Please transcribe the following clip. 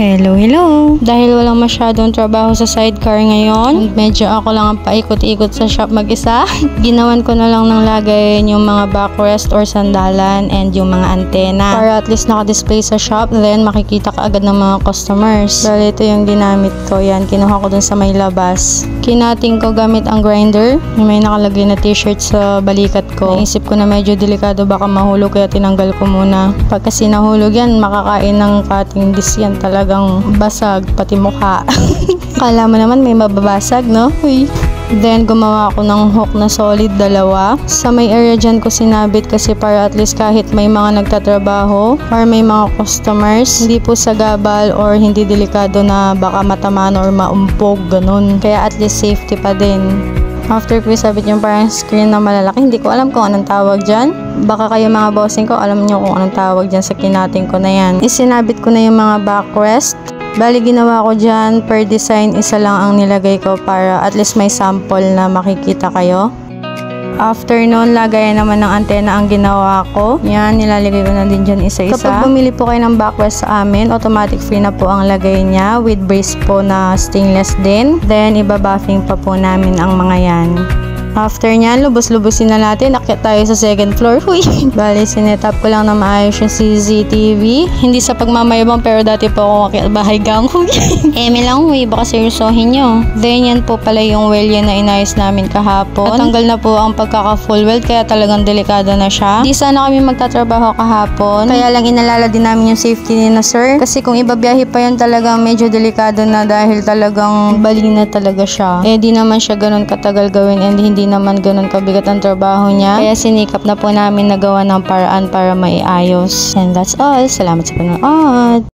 Hello, hello! Dahil walang masyadong trabaho sa sidecar ngayon, medyo ako lang ang paikot-ikot sa shop mag-isa. Ginawan ko na lang ng lagayin yung mga backrest or sandalan and yung mga antena para at least naka-display sa shop, then makikita ka agad ng mga customers. Dahil ito yung ginamit ko, yan, kinuha ko dun sa may labas. Kinating ko gamit ang grinder, may nakalagay na t-shirt sa balikat ko. Naisip ko na medyo delikado baka mahulog kaya tinanggal ko muna. Pag kasi nahulog yan, makakain ng cutting disc yan, talagang basag pati mukha. Kala mo naman may mababasag, no? Uy. Then, gumawa ako ng hook na solid, 2. Sa may area dyan ko sinabit kasi para at least kahit may mga nagtatrabaho or may mga customers, hindi po sagabal or hindi delikado na baka matamaan or maumpog, ganun. Kaya at least safety pa din. After ko isabit yung parang screen na malalaki, hindi ko alam kung anong tawag dyan. Baka kayo mga bossing ko, alam nyo kung anong tawag dyan sa kinating ko na yan. Isinabit ko na yung mga backrest. Bali, ginawa ko dyan, per design, isa lang ang nilagay ko para at least may sample na makikita kayo. After nun, lagayan naman ng antena ang ginawa ko. Yan, nilalagay ko na din dyan isa-isa. Kapag bumili po kayo ng backrest sa amin, automatic free na po ang lagay niya with brace po na stainless din. Then, ibabuffing pa po namin ang mga yan. After nyan, lubos-lubosin na natin. Akyat tayo sa second floor. Huy! Bali, sinetap ko lang na maayos yung CCTV. Hindi sa pagmamayabang pero dati po ako akyat bahay gang. Huy! Eme lang, huy. Baka seryosohin nyo. Then, yan po pala yung welya na inayos namin kahapon. Natanggal na po ang pagkaka-full weld kaya talagang delikado na siya. Di sana kami magtatrabaho kahapon. Kaya lang inalala din namin yung safety ni na sir. Kasi kung ibabiyahe pa yun talagang medyo delikado na dahil talagang bali na talaga siya. Eh, di naman siya ganun katagal gawin and hindi naman ganun kabigat ang trabaho niya. Kaya sinikap na po namin nagawa ng paraan para maiayos. And that's all. Salamat sa panonood.